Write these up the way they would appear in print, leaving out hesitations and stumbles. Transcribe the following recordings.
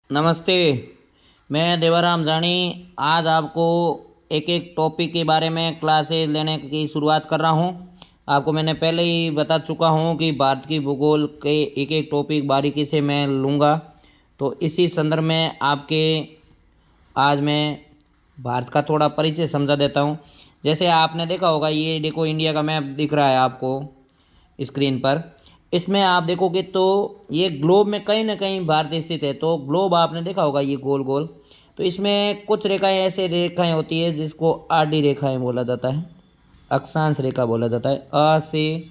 नमस्ते। मैं देवाराम जानी आज आपको एक एक टॉपिक के बारे में क्लासेस लेने की शुरुआत कर रहा हूँ। आपको मैंने पहले ही बता चुका हूँ कि भारत की भूगोल के एक एक टॉपिक बारीकी से मैं लूँगा। तो इसी संदर्भ में आपके आज मैं भारत का थोड़ा परिचय समझा देता हूँ। जैसे आपने देखा होगा, ये देखो इंडिया का मैप दिख रहा है आपको स्क्रीन पर। इसमें आप देखोगे तो ये ग्लोब में कहीं ना कहीं भारत स्थित है। तो ग्लोब आपने देखा होगा ये गोल गोल। तो इसमें कुछ रेखाएं ऐसे रेखाएं होती है जिसको आडी रेखाएं बोला जाता है, अक्षांश रेखा बोला जाता है। अ से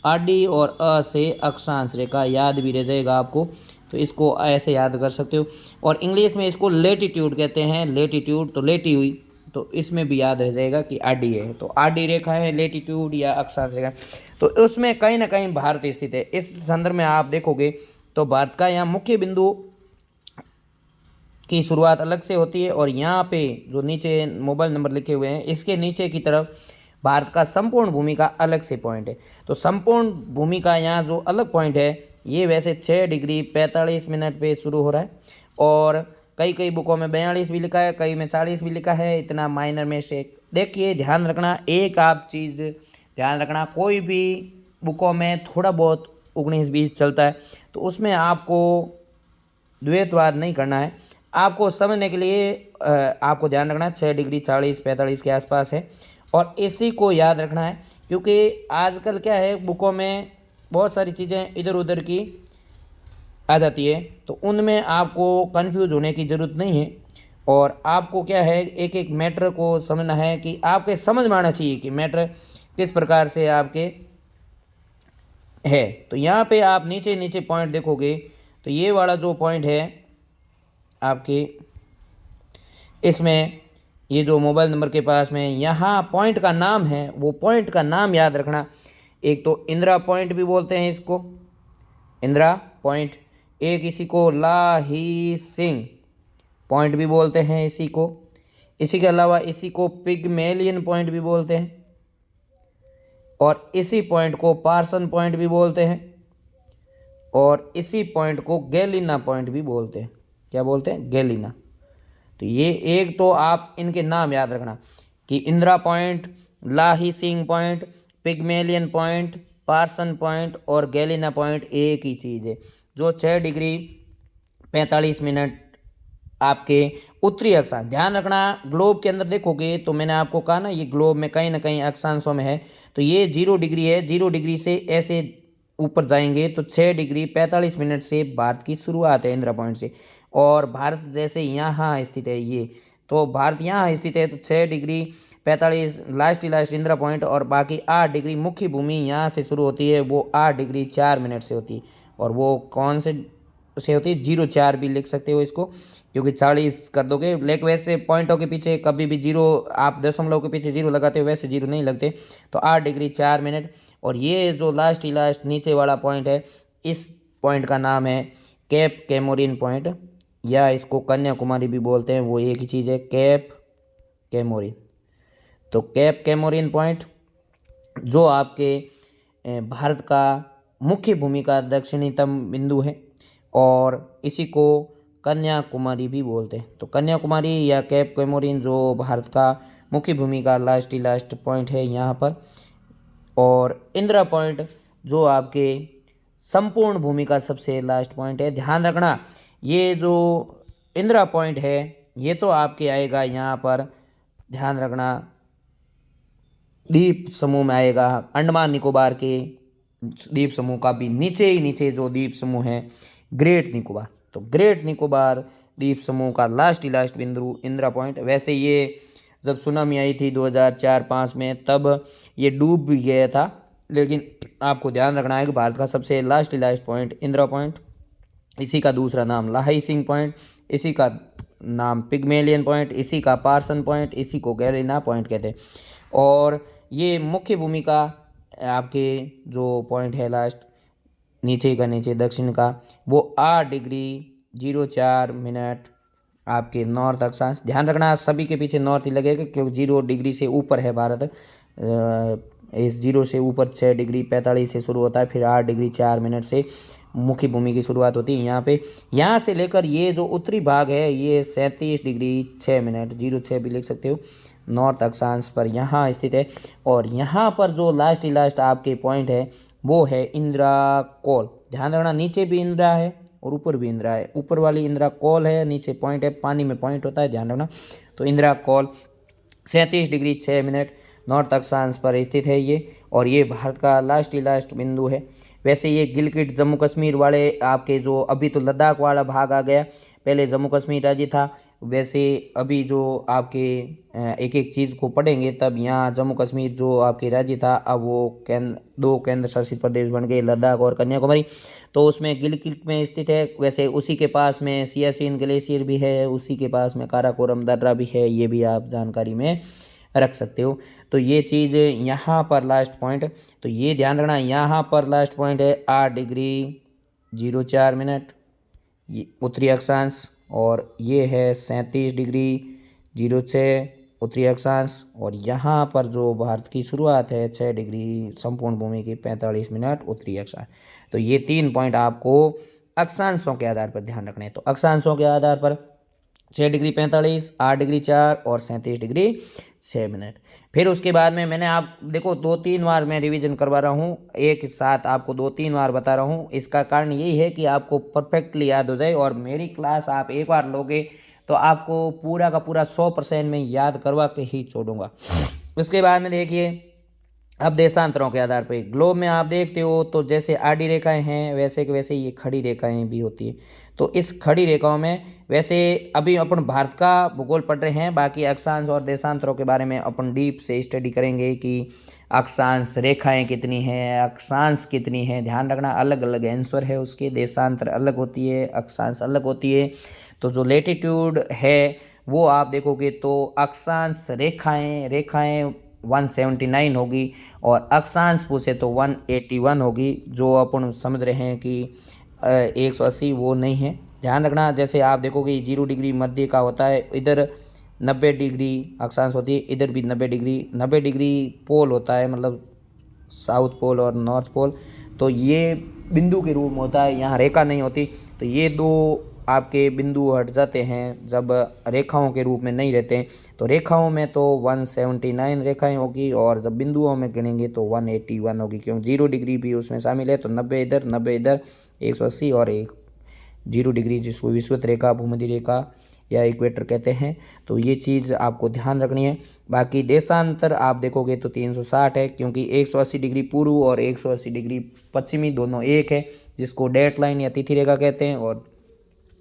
आडी और अ से अक्षांश रेखा याद भी रह जाएगा आपको। तो इसको ऐसे याद कर सकते हो। और इंग्लिश में इसको लेटीट्यूड कहते हैं, लेटीट्यूड तो लेटी हुई। तो इसमें भी याद रह जाएगा कि आडी है, तो आडी रेखा है, लेटीट्यूड या अक्षांश रेखा। तो उसमें कहीं ना कहीं भारत स्थित है। इस संदर्भ में आप देखोगे तो भारत का यहाँ मुख्य बिंदु की शुरुआत अलग से होती है। और यहाँ पे जो नीचे मोबाइल नंबर लिखे हुए हैं इसके नीचे की तरफ भारत का संपूर्ण भूमि का अलग से पॉइंट है। तो संपूर्ण भूमि का यहाँ जो अलग पॉइंट है ये वैसे 6 डिग्री 45 मिनट पे शुरू हो रहा है। और कई कई बुकों में 42 भी लिखा है, कई में 40 भी लिखा है। इतना माइनर में से देखिए, ध्यान रखना एक आप चीज़ ध्यान रखना, कोई भी बुकों में थोड़ा बहुत 19-20 चलता है तो उसमें आपको द्वैतवाद नहीं करना है। आपको समझने के लिए आपको ध्यान रखना है 6 डिग्री 40 45 के आसपास है। और इसी को याद रखना है, क्योंकि आजकल क्या है बुकों में बहुत सारी चीज़ें इधर उधर की आ जाती है। तो उनमें आपको कंफ्यूज होने की ज़रूरत नहीं है। और आपको क्या है एक एक मैटर को समझना है कि आपके समझ में आना चाहिए कि मैटर किस प्रकार से आपके है। तो यहाँ पे आप नीचे नीचे पॉइंट देखोगे तो ये वाला जो पॉइंट है आपके, इसमें ये जो मोबाइल नंबर के पास में यहाँ पॉइंट का नाम है वो पॉइंट का नाम याद रखना। एक तो इंदिरा पॉइंट भी बोलते हैं इसको, इंदिरा पॉइंट। एक इसी को लाही सिंह पॉइंट भी बोलते हैं इसी को। इसी के अलावा इसी को पिगमेलियन पॉइंट भी बोलते हैं। और इसी पॉइंट को पार्सन पॉइंट भी बोलते हैं। और इसी पॉइंट को गैलिना पॉइंट भी बोलते हैं। क्या बोलते हैं? गैलिना। तो ये एक तो आप इनके नाम याद रखना कि Indira point, Lahi Singh point, Pygmalion point, Parson point और गैलिना पॉइंट एक ही चीज़ है। जो 6 डिग्री 45 मिनट आपके उत्तरी अक्षांश, ध्यान रखना ग्लोब के अंदर देखोगे तो मैंने आपको कहा ना ये ग्लोब में कहीं ना कहीं अक्षांशों में है। तो ये 0 डिग्री है, 0 डिग्री से ऐसे ऊपर जाएंगे तो 6 डिग्री 45 मिनट से भारत की शुरुआत है इंदिरा पॉइंट से। और भारत जैसे यहाँ स्थित है ये, तो भारत यहाँ स्थित है तो 6 डिग्री 45 लास्ट ही लास्ट इंदिरा पॉइंट। और बाकी 8 डिग्री मुख्य भूमि यहाँ से शुरू होती है, वो 8 डिग्री 4 मिनट से होती है। और वो कौन से होती है? 0 4 भी लिख सकते हो इसको, क्योंकि 40 कर दोगे। लेकिन वैसे पॉइंटों के पीछे कभी भी जीरो, आप दशमलव के पीछे जीरो लगाते हो, वैसे जीरो नहीं लगते। तो 8 डिग्री 4 मिनट। और ये जो लास्ट ही लास्ट नीचे वाला पॉइंट है, इस पॉइंट का नाम है कैप कैमोरिन पॉइंट, या इसको कन्याकुमारी भी बोलते हैं, वो एक ही चीज़ है, कैप कैमोरिन। तो कैप कैमोरिन पॉइंट जो आपके भारत का मुख्य भूमि का दक्षिणतम बिंदु है। और इसी को कन्याकुमारी भी बोलते हैं। तो कन्याकुमारी या कैप कैमोरिन जो भारत का मुख्य भूमि का लास्ट ही लास्ट पॉइंट है यहाँ पर। और इंदिरा पॉइंट जो आपके संपूर्ण भूमि का सबसे लास्ट पॉइंट है। ध्यान रखना ये जो इंदिरा पॉइंट है ये तो आपके आएगा यहाँ पर, ध्यान रखना द्वीप समूह में आएगा। अंडमान निकोबार के द्वीप समूह का भी नीचे ही नीचे जो द्वीप समूह है ग्रेट निकोबार, तो ग्रेट निकोबार द्वीप समूह का लास्ट ही लास्ट बिंदु इंदिरा पॉइंट। वैसे ये जब सुनामी आई थी 2004-05 में तब ये डूब भी गया था, लेकिन आपको ध्यान रखना है कि भारत का सबसे लास्ट ही लास्ट पॉइंट इंदिरा पॉइंट। इसी का दूसरा नाम लाही सिंह पॉइंट, इसी का नाम पिगमेलियन पॉइंट, इसी का पार्सन पॉइंट, इसी को गैलिना पॉइंट कहते हैं। और ये मुख्य भूमि का आपके जो पॉइंट है लास्ट नीचे का नीचे दक्षिण का, वो 8 डिग्री 04 मिनट आपके नॉर्थ अक्षांश। ध्यान रखना सभी के पीछे नॉर्थ ही लगेगा, क्योंकि 0 डिग्री से ऊपर है भारत। इस 0 से ऊपर 6 डिग्री 45 से शुरू होता है, फिर 8 डिग्री 4 मिनट से मुखी भूमि की शुरुआत होती है यहाँ पे। यहाँ से लेकर ये जो उत्तरी भाग है ये 37 डिग्री 6 मिनट 06 भी लिख सकते हो नॉर्थ अक्षांश पर यहाँ स्थित है। और यहाँ पर जो लास्ट आपके पॉइंट है वो है इंदिरा कोल। ध्यान रखना नीचे भी इंदिरा है और ऊपर भी इंदिरा है। ऊपर वाली इंदिरा कोल है, नीचे पॉइंट है, पानी में पॉइंट होता है, ध्यान रखना। तो इंदिरा कोल 37 डिग्री 6 मिनट नॉर्थ अक्षांश पर स्थित है ये। और ये भारत का लास्ट बिंदु है। वैसे ये गिलगिट जम्मू कश्मीर वाले आपके जो अभी तो लद्दाख वाला भाग आ गया, पहले जम्मू कश्मीर राज्य था। वैसे अभी जो आपके एक एक चीज़ को पढ़ेंगे तब यहाँ जम्मू कश्मीर जो आपके राज्य था अब वो दो केंद्र शासित प्रदेश बन गए, लद्दाख और कन्याकुमारी। तो उसमें गिलगिट में स्थित है। वैसे उसी के पास में सियाचिन ग्लेशियर भी है, उसी के पास में काराकोरम दर्रा भी है, ये भी आप जानकारी में रख सकते हो। तो ये चीज़ यहाँ पर लास्ट पॉइंट, तो ये ध्यान रखना यहाँ पर लास्ट पॉइंट है 8 डिग्री 04 मिनट ये उत्तरी अक्षांश। और ये है 37 डिग्री 06 उत्तरी अक्षांश। और यहाँ पर जो भारत की शुरुआत है 6 डिग्री संपूर्ण भूमि की 45 मिनट उत्तरी अक्षांश। तो ये 3 पॉइंट आपको अक्षांशों के आधार पर ध्यान रखने हैं। तो अक्षांशों के आधार पर 6 डिग्री 45, 8 डिग्री 4 और 37 डिग्री 6 मिनट। फिर उसके बाद में मैंने आप देखो 2-3 बार मैं रिवीजन करवा रहा हूँ, एक साथ आपको 2-3 बार बता रहा हूँ। इसका कारण यही है कि आपको परफेक्टली याद हो जाए। और मेरी क्लास आप एक बार लोगे तो आपको पूरा का पूरा 100% में याद करवा के ही छोड़ूंगा। उसके बाद में देखिए अब देशांतरों के आधार पर ग्लोब में आप देखते हो तो जैसे आड़ी रेखाएं हैं वैसे के वैसे ये खड़ी रेखाएं भी होती है। तो इस खड़ी रेखाओं में वैसे अभी अपन भारत का भूगोल पढ़ रहे हैं, बाकी अक्षांश और देशांतरों के बारे में अपन डीप से स्टडी करेंगे कि अक्षांश रेखाएं कितनी हैं, अक्षांश कितनी हैं। ध्यान रखना अलग अलग आंसर है उसके, देशांतर अलग होती है, अक्षांश अलग होती है। तो जो लेटीट्यूड है वो आप देखोगे तो अक्षांश रेखाएं 179 होगी और अक्षांश पूछे तो 181 होगी। जो अपन समझ रहे हैं कि 180 वो नहीं है। ध्यान रखना जैसे आप देखोगे 0 डिग्री मध्य का होता है, इधर 90 डिग्री अक्षांश होती है, इधर भी 90 डिग्री पोल होता है, मतलब साउथ पोल और नॉर्थ पोल। तो ये बिंदु के रूप में होता है, यहाँ रेखा नहीं होती। तो ये दो आपके बिंदु हट जाते हैं जब रेखाओं के रूप में नहीं रहते हैं। तो रेखाओं में तो 179 रेखाएं होगी और जब बिंदुओं में गिनेंगे तो 181 होगी, क्यों 0 डिग्री भी उसमें शामिल है। तो 90 इधर 180 और 0 डिग्री जिसको विषुवत रेखा, भूमध्य रेखा या इक्वेटर कहते हैं। तो ये चीज़ आपको ध्यान रखनी है। बाकी देशांतर आप देखोगे तो 360 है, क्योंकि 180 डिग्री पूर्व और 180 डिग्री पश्चिमी दोनों एक है, जिसको डेट लाइन या तिथि रेखा कहते हैं, और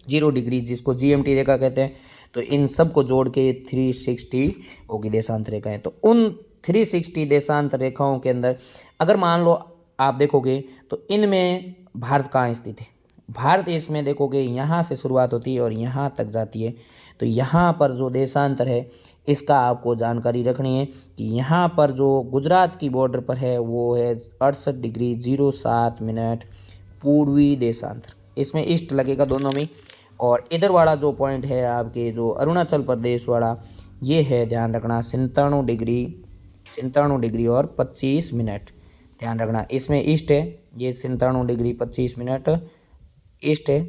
0 डिग्री जिसको जीएमटी रेखा कहते हैं। तो इन सब को जोड़ के 360 होगी देशांतर रेखाएं। तो उन 360 देशांतर रेखाओं के अंदर अगर मान लो आप देखोगे तो इनमें भारत कहाँ स्थित है। भारत इसमें देखोगे यहाँ से शुरुआत होती है और यहाँ तक जाती है। तो यहाँ पर जो देशांतर है इसका आपको जानकारी रखनी है कि यहाँ पर जो गुजरात की बॉर्डर पर है वो है 68 डिग्री 07 मिनट पूर्वी देशांतर, इसमें ईस्ट लगेगा दोनों में। और इधर वाला जो पॉइंट है आपके जो अरुणाचल प्रदेश वाला ये है, ध्यान रखना 97 डिग्री और 25 मिनट। ध्यान रखना इसमें ईस्ट है, ये 97 डिग्री 25 मिनट ईस्ट है।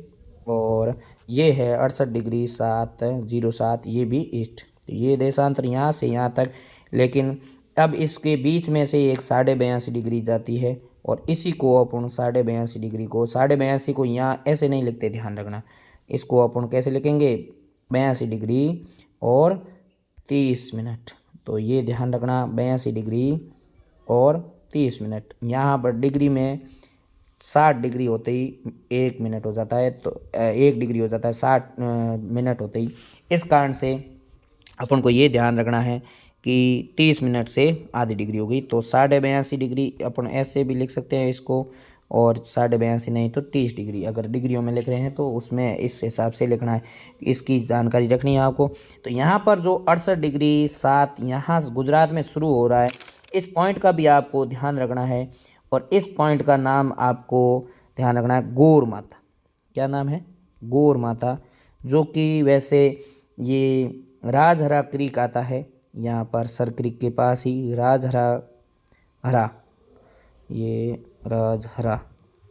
और ये है 68 डिग्री 707 ये भी ईस्ट। तो ये देशांतर यहाँ से यहाँ तक। लेकिन अब इसके बीच में से एक 82.5 डिग्री जाती है और इसी को अपन 82.5 डिग्री को 82.5 को यहाँ ऐसे नहीं लिखते, ध्यान रखना। इसको अपन कैसे लिखेंगे 82 डिग्री और 30 मिनट। तो ये ध्यान रखना 82 डिग्री और 30 मिनट। यहाँ पर डिग्री में 60 डिग्री होते ही 1 मिनट हो जाता है, तो 1 डिग्री हो जाता है 60 मिनट होते ही। इस कारण से अपन को ये ध्यान रखना है कि 30 मिनट से आधी डिग्री हो गई। तो 82.5 डिग्री अपन ऐसे भी लिख सकते हैं इसको, और 82.5 नहीं तो 30 डिग्री अगर डिग्रियों में लिख रहे हैं तो उसमें इस हिसाब से लिखना है, इसकी जानकारी रखनी है आपको। तो यहाँ पर जो 68 डिग्री 7 यहाँ गुजरात में शुरू हो रहा है, इस पॉइंट का भी आपको ध्यान रखना है। और इस पॉइंट का नाम आपको ध्यान रखना है गौर माता। क्या नाम है? गौर माता, जो कि वैसे ये राजहरा क्रीक आता है यहाँ पर सर क्रीक के पास ही, राजहरा, ये राजहरा,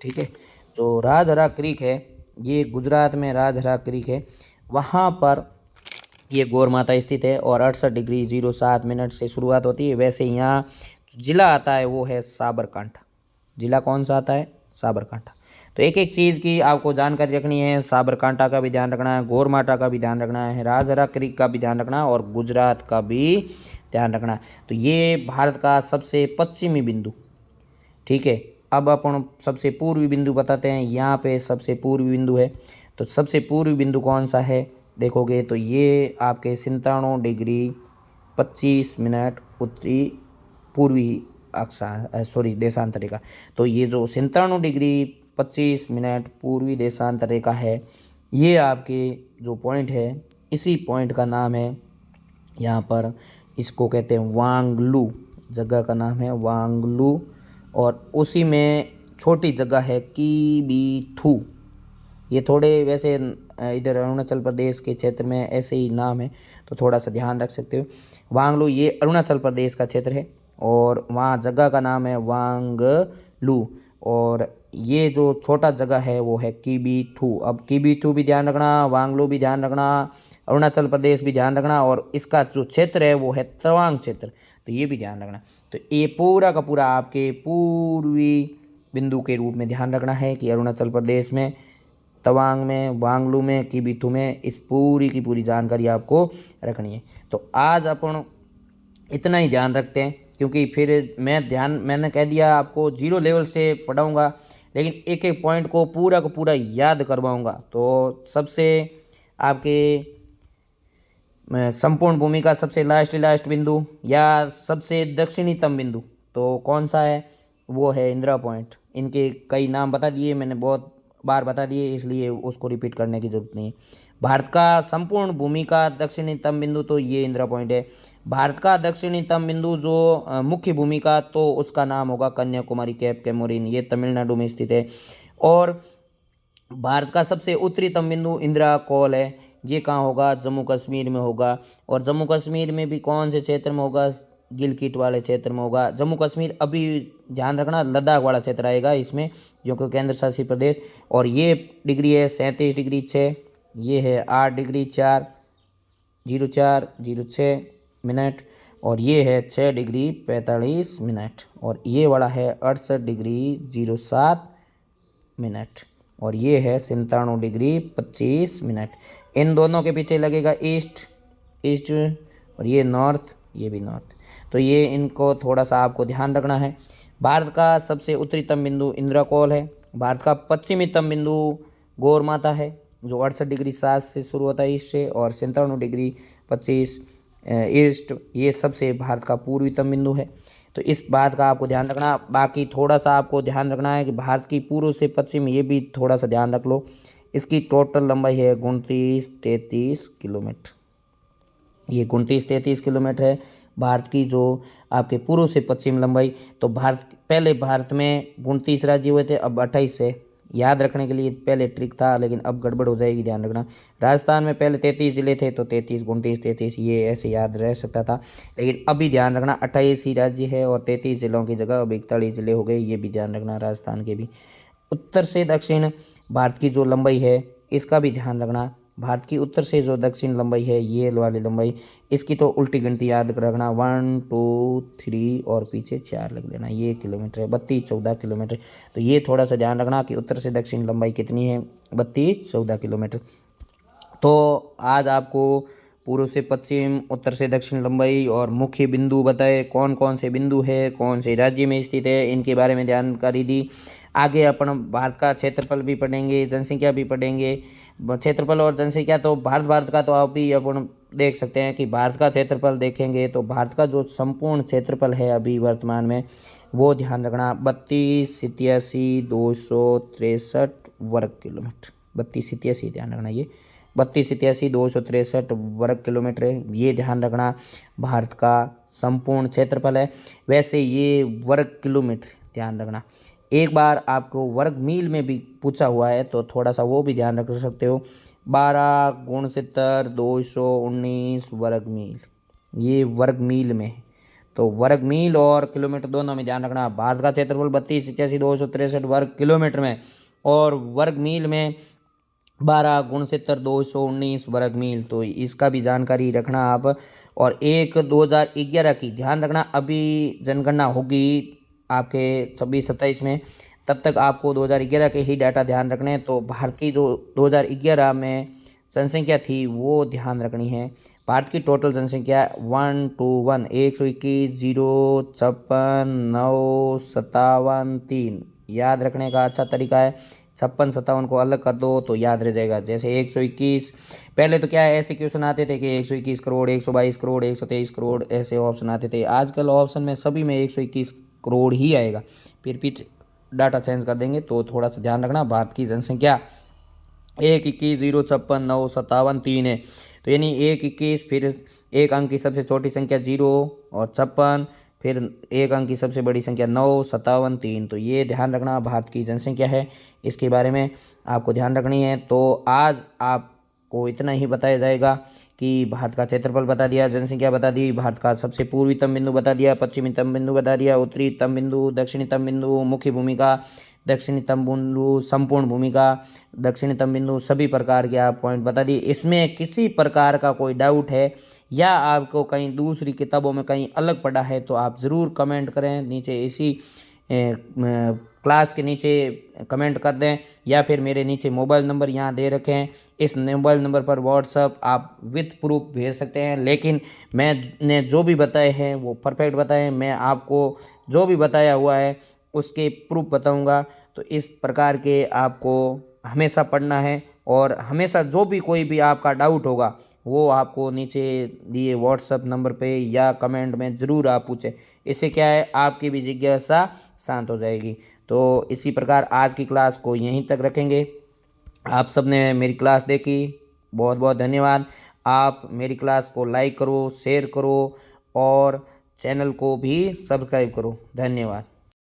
ठीक है। जो राजहरा क्रीक है, ये गुजरात में राजहरा क्रीक है, वहाँ पर ये गौर माता स्थित है और 68 डिग्री 07 मिनट से शुरुआत होती है। वैसे यहाँ जिला आता है वो है साबरकांठा। जिला कौन सा आता है? साबरकांठा। तो एक एक चीज़ की आपको जानकारी रखनी है। साबरकांठा का भी ध्यान रखना है, गौर माता का भी ध्यान रखना है, राजहरा क्रीक का भी ध्यान रखना है और गुजरात का भी ध्यान रखना है। तो ये भारत का सबसे पश्चिमी बिंदु, ठीक है। अब अपन सबसे पूर्वी बिंदु बताते हैं। यहाँ पे सबसे पूर्वी बिंदु है, तो सबसे पूर्वी बिंदु कौन सा है देखोगे तो ये आपके 97 डिग्री 25 मिनट उत्तरी पूर्वी देशांतर रेखा। तो ये जो 97 डिग्री 25 मिनट पूर्वी देशांतर रेखा है, ये आपके जो पॉइंट है, इसी पॉइंट का नाम है यहाँ पर, इसको कहते हैं वांगलू। जगह का नाम है वांगलू और उसी में छोटी जगह है कीबीथू। ये थोड़े वैसे इधर अरुणाचल प्रदेश के क्षेत्र में ऐसे ही नाम है, तो थोड़ा सा ध्यान रख सकते हो। वांगलू ये अरुणाचल प्रदेश का क्षेत्र है और वहाँ जगह का नाम है वांगलू और ये जो छोटा जगह है वो है कीबीथू। अब कीबीथू भी ध्यान रखना, वांगलू भी ध्यान रखना, अरुणाचल प्रदेश भी ध्यान रखना और इसका जो क्षेत्र है वो है तवांग क्षेत्र, तो ये भी ध्यान रखना। तो ये पूरा का पूरा आपके पूर्वी बिंदु के रूप में ध्यान रखना है कि अरुणाचल प्रदेश में, तवांग में, वांगलू में, कीबीथू में, इस पूरी की पूरी जानकारी आपको रखनी है। तो आज अपन इतना ही ध्यान रखते हैं, क्योंकि फिर मैंने कह दिया आपको 0 लेवल से पढ़ाऊँगा, लेकिन एक एक पॉइंट को पूरा याद करवाऊँगा। तो सबसे आपके संपूर्ण भूमि का सबसे लास्ट बिंदु या सबसे दक्षिणीतम बिंदु तो कौन सा है? वो है इंदिरा पॉइंट। इनके कई नाम बता दिए मैंने, बहुत बार बता दिए, इसलिए उसको रिपीट करने की ज़रूरत नहीं है। भारत का संपूर्ण भूमि का दक्षिणीतम बिंदु तो ये इंदिरा पॉइंट है। भारत का दक्षिणीतम बिंदु जो मुख्य भूमि का, तो उसका नाम होगा कन्याकुमारी कैप कैमोरिन, ये तमिलनाडु में स्थित है। और भारत का सबसे उत्तरीतम बिंदु इंदिरा कॉल है, ये कहाँ होगा? जम्मू कश्मीर में होगा। और जम्मू कश्मीर में भी कौन से क्षेत्र में होगा? गिलगिट वाले क्षेत्र में होगा। जम्मू कश्मीर अभी ध्यान रखना लद्दाख वाला क्षेत्र आएगा इसमें, जो कि केंद्र शासित प्रदेश। और ये डिग्री है 37 डिग्री 6, ये है 8 डिग्री 4 04 06 मिनट और ये है 6 डिग्री 45 मिनट और ये वाला है 68 डिग्री 07 मिनट और ये है 97 डिग्री 25 मिनट। इन दोनों के पीछे लगेगा ईस्ट और ये नॉर्थ, ये भी नॉर्थ। तो ये इनको थोड़ा सा आपको ध्यान रखना है। भारत का सबसे उत्तरीतम बिंदु इंदिरा कॉल है। भारत का पश्चिमीतम बिंदु गौर माता है, जो 68 डिग्री 7 से शुरू होता है ईस्ट से और 97 डिग्री 25 ईस्ट, ये सबसे भारत का पूर्वीतम बिंदु है। तो इस बात का आपको ध्यान रखना। बाकी थोड़ा सा आपको ध्यान रखना है कि भारत की पूर्व से पश्चिम, ये भी थोड़ा सा ध्यान रख लो। इसकी टोटल लंबाई है 29-33 किलोमीटर। ये 29-33 किलोमीटर है भारत की जो आपके पूर्व से पश्चिम लंबाई। तो पहले भारत में 29 राज्य हुए थे, अब 28 है। याद रखने के लिए पहले ट्रिक था, लेकिन अब गड़बड़ हो जाएगी, ध्यान रखना। राजस्थान में पहले 33 जिले थे, तो 33 29 33 ये ऐसे याद रह सकता था, लेकिन अभी ध्यान रखना 28 ही राज्य है और 33 जिलों की जगह अब 41 जिले हो गए, ये भी ध्यान रखना राजस्थान के भी। उत्तर से दक्षिण भारत की जो लंबाई है, इसका भी ध्यान रखना। भारत की उत्तर से जो दक्षिण लंबाई है, ये वाली लंबाई, इसकी तो उल्टी गिनती याद रखना, 1 2 3 और पीछे 4 लग लेना, ये किलोमीटर है, 32-14 किलोमीटर। तो ये थोड़ा सा ध्यान रखना कि उत्तर से दक्षिण लंबाई कितनी है, 32-14 किलोमीटर। तो आज आपको पूर्व से पश्चिम, उत्तर से दक्षिण लंबाई और मुख्य बिंदु बताए, कौन कौन से बिंदु है, कौन से राज्य में स्थित है, इनके बारे में जानकारी दी। आगे अपन भारत का क्षेत्रफल भी पढ़ेंगे, जनसंख्या भी पढ़ेंगे। क्षेत्रफल और जनसंख्या तो भारत का तो अभी अपन देख सकते हैं कि भारत का क्षेत्रफल देखेंगे तो भारत का जो संपूर्ण क्षेत्रफल है अभी वर्तमान में, वो ध्यान रखना 32-87-263 वर्ग किलोमीटर। 32-87 ध्यान रखना, ये 32-87-263 वर्ग किलोमीटर है, ये ध्यान रखना भारत का संपूर्ण क्षेत्रफल है। वैसे ये वर्ग किलोमीटर ध्यान रखना। एक बार आपको वर्ग मील में भी पूछा हुआ है, तो थोड़ा सा वो भी ध्यान रख सकते हो। 12×219 वर्ग मील, ये वर्ग मील में है। तो वर्ग मील और किलोमीटर दोनों में ध्यान रखना। भारत का क्षेत्रफल 32-87-263 वर्ग किलोमीटर में, और वर्ग मील में 12 गुण 70 219 वर्ग मील, तो इसका भी जानकारी रखना आप। और 2011 की ध्यान रखना, अभी जनगणना होगी आपके 26-27 में, तब तक आपको 2011 के ही डाटा ध्यान रखने हैं। तो भारत की जो 2011 में जनसंख्या थी वो ध्यान रखनी है। भारत की टोटल जनसंख्या 121 121 056 957 3। याद रखने का अच्छा तरीका है, 56 57 को अलग कर दो तो याद रह जाएगा। जैसे 121, पहले तो क्या है, ऐसे क्वेश्चन आते थे कि 121 करोड़ 122 करोड़ 123 करोड़, ऐसे ऑप्शन आते थे। आजकल ऑप्शन में सभी में 121 करोड़ ही आएगा। फिर डाटा चेंज कर देंगे, तो थोड़ा सा ध्यान रखना। भारत की जनसंख्या 121 056 957 3 है। तो यानी 121, फिर एक अंक की सबसे छोटी संख्या 0 और 56, फिर एक अंक की सबसे बड़ी संख्या 9 57 3। तो ये ध्यान रखना भारत की जनसंख्या है, इसके बारे में आपको ध्यान रखनी है। तो आज आपको इतना ही बताया जाएगा कि भारत का क्षेत्रफल बता दिया, जनसंख्या बता दी, भारत का सबसे पूर्वीतम बिंदु बता दिया, पश्चिमीतम बिंदु बता दिया, उत्तरीतम बिंदु, दक्षिणतम बिंदु, मुख्य भूमिका, दक्षिणतम बिंदु, संपूर्ण भूमिका, दक्षिणतम बिंदु, सभी प्रकार के आप पॉइंट बता दिए। इसमें किसी प्रकार का कोई डाउट है या आपको कहीं दूसरी किताबों में कहीं अलग पढ़ा है तो आप ज़रूर कमेंट करें नीचे, इसी क्लास के नीचे कमेंट कर दें, या फिर मेरे नीचे मोबाइल नंबर यहाँ दे रखे हैं, इस मोबाइल नंबर पर व्हाट्सअप आप विथ प्रूफ भेज सकते हैं। लेकिन मैंने जो भी बताए हैं वो परफेक्ट बताए हैं, मैं आपको जो भी बताया हुआ है उसके प्रूफ बताऊंगा। तो इस प्रकार के आपको हमेशा पढ़ना है, और हमेशा जो भी कोई भी आपका डाउट होगा वो आपको नीचे दिए व्हाट्सअप नंबर पे या कमेंट में ज़रूर आप पूछें। इससे क्या है, आपकी भी जिज्ञासा शांत हो जाएगी। तो इसी प्रकार आज की क्लास को यहीं तक रखेंगे। आप सब ने मेरी क्लास देखी, बहुत बहुत धन्यवाद। आप मेरी क्लास को लाइक करो, शेयर करो और चैनल को भी सब्सक्राइब करो। धन्यवाद।